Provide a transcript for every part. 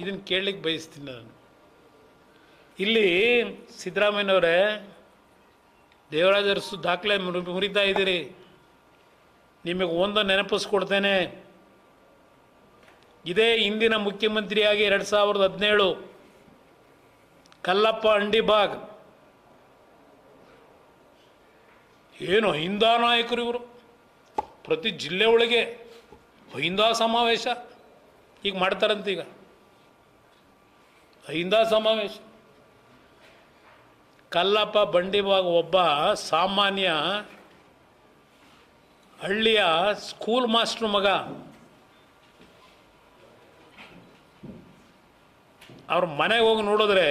ಇದನ್ನು ಕೇಳಲಿಕ್ಕೆ ಬಯಸ್ತೀನಿ ನಾನು. ಇಲ್ಲಿ ಸಿದ್ದರಾಮಯ್ಯನವರೇ, ದೇವರಾಜ ಅರಸು ದಾಖಲೆ ಮುರಿತಾ ಇದ್ದೀರಿ. ನಿಮಗೆ ಒಂದು ನೆನಪಿಸ್ಕೊಡ್ತೇನೆ. ಇದೇ ಹಿಂದಿನ ಮುಖ್ಯಮಂತ್ರಿಯಾಗಿ 2017 ಕಲ್ಲಪ್ಪ ಅಂಡಿಬಾಗ್, ಏನು ಅಹಿಂದ ನಾಯಕರು ಇವರು, ಪ್ರತಿ ಜಿಲ್ಲೆ ಒಳಗೆ ಅಹಿಂದ ಸಮಾವೇಶ ಈಗ ಮಾಡ್ತಾರಂತ. ಈಗ ಅಹಿಂದ ಸಮಾವೇಶ. ಕಲ್ಲಪ್ಪ ಬಂಡಿಬಾಗ್ ಒಬ್ಬ ಸಾಮಾನ್ಯ ಹಳ್ಳಿಯ ಸ್ಕೂಲ್ ಮಾಸ್ಟ್ರು ಮಗ. ಅವ್ರ ಮನೆಗೆ ಹೋಗಿ ನೋಡಿದ್ರೆ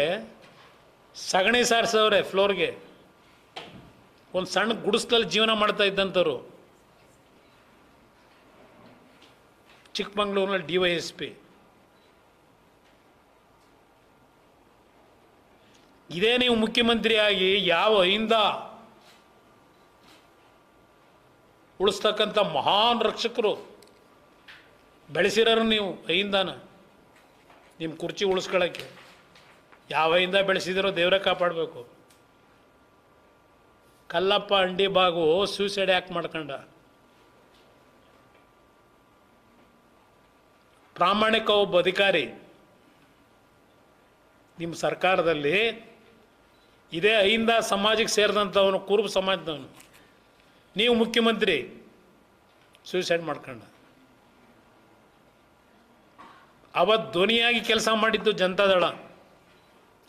ಸಗಣಿ ಸಾರಿಸವ್ರೆ ಫ್ಲೋರ್ಗೆ. ಒಂದು ಸಣ್ಣ ಗುಡಿಸ್ಲಲ್ಲಿ ಜೀವನ ಮಾಡ್ತಾ ಇದ್ದಂಥವ್ರು. ಚಿಕ್ಕಮಂಗ್ಳೂರಿನಲ್ಲಿ DYSP. ಇದೇ ನೀವು ಮುಖ್ಯಮಂತ್ರಿಯಾಗಿ ಯಾವ ಅಹಿಂದ ಉಳಿಸ್ತಕ್ಕಂಥ ಮಹಾನ್ ರಕ್ಷಕರು ಬೆಳೆಸಿರೋರು ನೀವು. ಅಹಿಂದನ ನಿಮ್ಮ ಕುರ್ಚಿ ಉಳಿಸ್ಕೊಳ್ಳೋಕ್ಕೆ ಯಾವ ಅಹಿಂದ ಬೆಳೆಸಿದಿರೋ ದೇವರೇ ಕಾಪಾಡಬೇಕು. ಕಲ್ಲಪ್ಪ ಅಂಡಿಬಾಗು ಸೂಸೈಡ್ ಯಾಕೆ ಮಾಡ್ಕೊಂಡ? ಪ್ರಾಮಾಣಿಕ ಒಬ್ಬ ಅಧಿಕಾರಿ ನಿಮ್ಮ ಸರ್ಕಾರದಲ್ಲಿ, ಇದೇ ಅಹಿಂದ ಸಮಾಜಕ್ಕೆ ಸೇರಿದಂಥವನು, ಕುರುಬ ಸಮಾಜದವನು, ನೀವು ಮುಖ್ಯಮಂತ್ರಿ, ಸೂಸೈಡ್ ಮಾಡ್ಕೊಂಡ. ಅವತ್ತು ಧ್ವನಿಯಾಗಿ ಕೆಲಸ ಮಾಡಿದ್ದು ಜನತಾದಳ.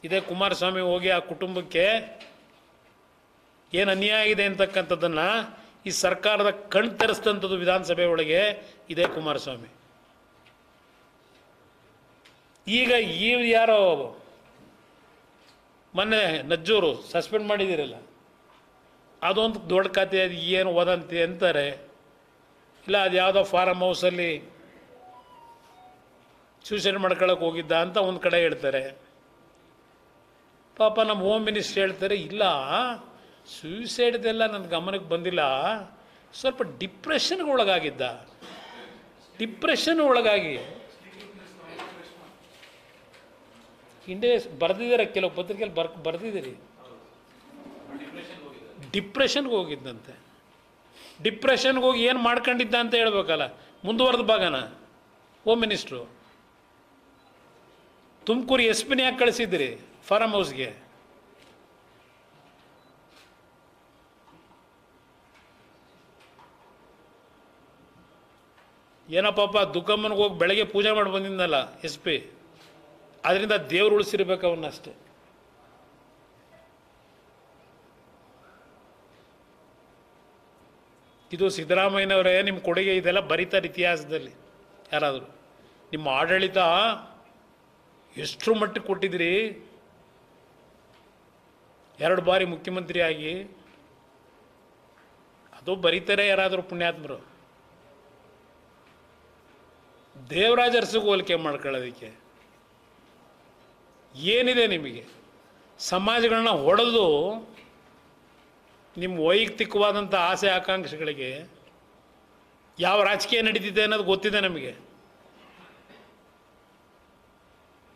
ಇದೇ ಕುಮಾರಸ್ವಾಮಿ ಹೋಗಿ ಆ ಕುಟುಂಬಕ್ಕೆ ಏನು ಅನ್ಯಾಯ ಆಗಿದೆ ಅಂತಕ್ಕಂಥದ್ದನ್ನು ಈ ಸರ್ಕಾರದ ಕಣ್ ತೆರೆಸಿದಂಥದ್ದು ವಿಧಾನಸಭೆ ಒಳಗೆ ಇದೇ ಕುಮಾರಸ್ವಾಮಿ. ಈಗ ಈ ಯಾರೋ ಮೊನ್ನೆ ನಜ್ಜೂರು ಸಸ್ಪೆಂಡ್ ಮಾಡಿದ್ದೀರಲ್ಲ, ಅದೊಂದು ದೊಡ್ಡ ಕಥೆ. ಅದು ಏನು ವದಂತಿ ಅಂತಾರೆ. ಇಲ್ಲ ಅದು ಯಾವುದೋ ಫಾರಮ್ ಹೌಸಲ್ಲಿ ಸೂಸೈಡ್ ಮಾಡ್ಕೊಳ್ಳೋಕೆ ಹೋಗಿದ್ದ ಅಂತ ಒಂದು ಕಡೆ ಹೇಳ್ತಾರೆ. ಪಾಪ ನಮ್ಮ ಹೋಮ್ ಮಿನಿಸ್ಟರ್ ಹೇಳ್ತಾರೆ, ಇಲ್ಲ ಸೂಸೈಡ್ದೆಲ್ಲ ನನ್ನ ಗಮನಕ್ಕೆ ಬಂದಿಲ್ಲ, ಸ್ವಲ್ಪ ಡಿಪ್ರೆಷನ್ಗೆ ಒಳಗಾಗಿದ್ದ. ಡಿಪ್ರೆಷನ್ ಒಳಗಾಗಿ ಹಿಂದೆ ಬರೆದಿದ್ದಾರೆ, ಕೆಲವು ಪತ್ರಿಕೆಯಲ್ಲಿ ಬರೆದಿದ್ದೀರಿ. ಡಿಪ್ರೆಷನ್ಗೆ ಹೋಗಿದ್ದಂತೆ. ಡಿಪ್ರೆಷನ್ಗೆ ಹೋಗಿ ಏನು ಮಾಡ್ಕೊಂಡಿದ್ದ ಅಂತ ಹೇಳ್ಬೇಕಲ್ಲ. ಮುಂದುವರೆದ ಭಾಗನ ಹೋಮ್ ಮಿನಿಸ್ಟ್ರು ತುಮಕೂರು SP ಯಾಕೆ ಕಳಿಸಿದ್ದೀರಿ ಫಾರಮ್ ಹೌಸ್ಗೆ? ಏನಪ್ಪ ದುಃಖಮ್ಮನಿಗೆ ಹೋಗಿ ಬೆಳಗ್ಗೆ ಪೂಜೆ ಮಾಡಿ ಬಂದಿದ್ದಲ್ಲ SP, ಅದರಿಂದ ದೇವ್ರು ಉಳಿಸಿರ್ಬೇಕು ಅವನ್ನಷ್ಟೇ. ಇದು ಸಿದ್ದರಾಮಯ್ಯನವರೇ ನಿಮ್ಮ ಕೊಡುಗೆ. ಇದೆಲ್ಲ ಬರೀತಾರೆ ಇತಿಹಾಸದಲ್ಲಿ ಯಾರಾದರೂ. ನಿಮ್ಮ ಆಡಳಿತ ಎಷ್ಟರ ಮಟ್ಟಿಗೆ ಕೊಟ್ಟಿದ್ದೀರಿ. 2 ಬಾರಿ ಮುಖ್ಯಮಂತ್ರಿಯಾಗಿ ಅದು ಬರೀತಾರೆ ಯಾರಾದರೂ ಪುಣ್ಯಾತ್ಮರು. ದೇವರಾಜ ಅರಸುಗೂ ಹೋಲಿಕೆ ಮಾಡ್ಕೊಳ್ಳೋದಕ್ಕೆ ಏನಿದೆ ನಿಮಗೆ? ಸಮಾಜಗಳನ್ನ ಹೊಡೆದು ನಿಮ್ಮ ವೈಯಕ್ತಿಕವಾದಂಥ ಆಸೆ ಆಕಾಂಕ್ಷೆಗಳಿಗೆ ಯಾವ ರಾಜಕೀಯ ನಡೀತಿದೆ ಅನ್ನೋದು ಗೊತ್ತಿದೆ ನಮಗೆ.